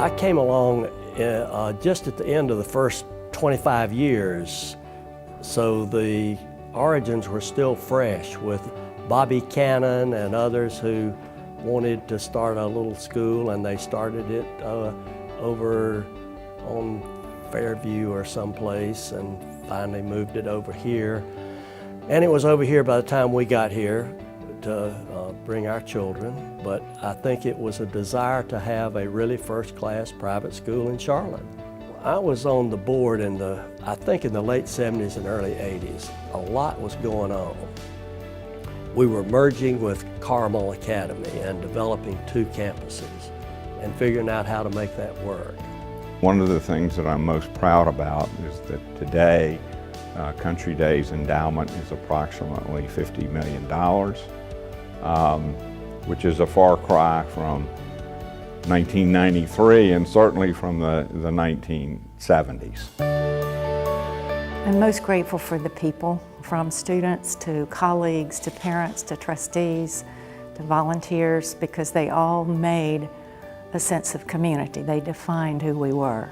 I came along just at the end of the first 25 years, so the origins were still fresh with Bobby Cannon and others who wanted to start a little school, and they started it over on Fairview or someplace and finally moved it over here. And it was over here by the time we got here to bring our children, but I think it was a desire to have a really first-class private school in Charlotte. I was on the board I think in the late 70s and early 80s. A lot was going on. We were merging with Carmel Academy and developing 2 campuses and figuring out how to make that work. One of the things that I'm most proud about is that today Country Day's endowment is approximately $50 million, which is a far cry from 1993 and certainly from the 1970s. I'm most grateful for the people, from students to colleagues to parents to trustees to volunteers, because they all made a sense of community. They defined who we were.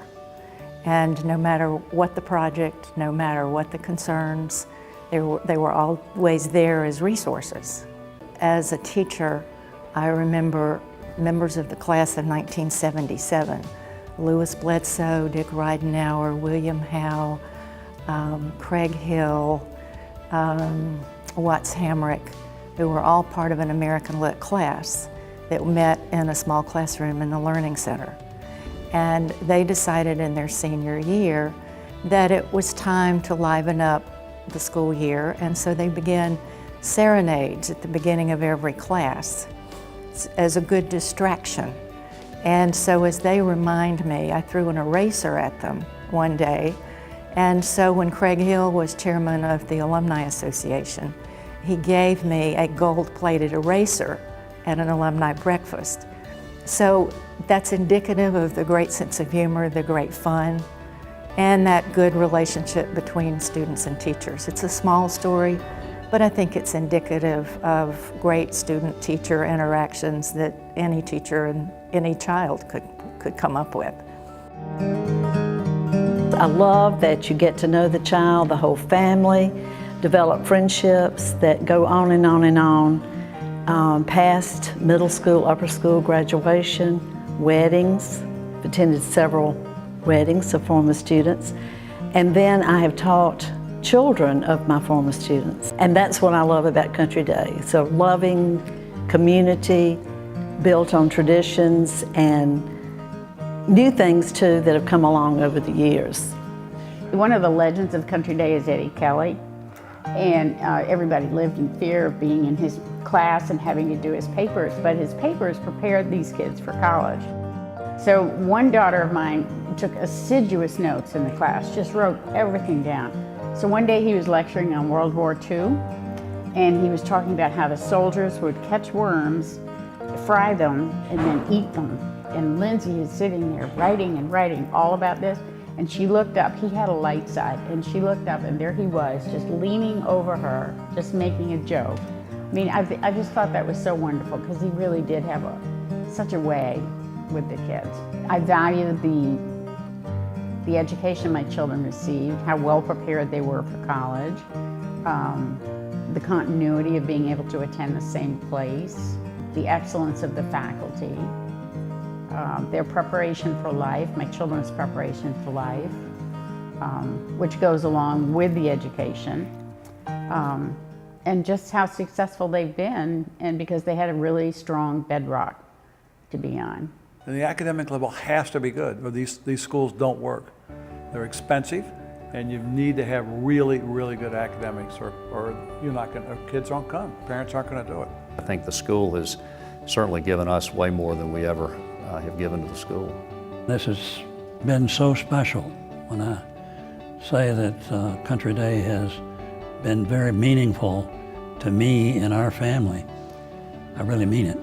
And no matter what the project, no matter what the concerns, they were always there as resources. As a teacher, I remember members of the class of 1977, Lewis Bledsoe, Dick Ridenauer, William Howe, Craig Hill, Watts Hamrick, who were all part of an American Lit class that met in a small classroom in the Learning Center. And they decided in their senior year that it was time to liven up the school year, and so they began serenades at the beginning of every class as a good distraction. And so as they remind me, I threw an eraser at them one day, and so when Craig Hill was chairman of the Alumni Association, he gave me a gold-plated eraser at an alumni breakfast. So that's indicative of the great sense of humor, the great fun, and that good relationship between students and teachers. It's a small story, but I think it's indicative of great student-teacher interactions that any teacher and any child could come up with. I love that you get to know the child, the whole family, develop friendships that go on and on and on, past middle school, upper school graduation, weddings. I've attended several weddings of former students. And then I have taught children of my former students. And that's what I love about Country Day. So loving community built on traditions and new things too that have come along over the years. One of the legends of Country Day is Eddie Kelly. And everybody lived in fear of being in his class and having to do his papers, but his papers prepared these kids for college. So one daughter of mine took assiduous notes in the class, just wrote everything down. So one day he was lecturing on World War II, and he was talking about how the soldiers would catch worms, fry them, and then eat them. And Lindsay is sitting there writing and writing all about this. And she looked up, he had a light side, and she looked up and there he was, just leaning over her, just making a joke. I mean, I just thought that was so wonderful because he really did have such a way with the kids. I value the education my children received, how well prepared they were for college, the continuity of being able to attend the same place, the excellence of the faculty, their preparation for life, my children's preparation for life, which goes along with the education, and just how successful they've been, and because they had a really strong bedrock to be on. And the academic level has to be good, or these schools don't work. They're expensive, and you need to have really, really good academics, or you're not going to, kids aren't come, parents aren't going to do it. I think the school has certainly given us way more than we ever have given to the school. This has been so special. When I say that Country Day has been very meaningful to me and our family, I really mean it.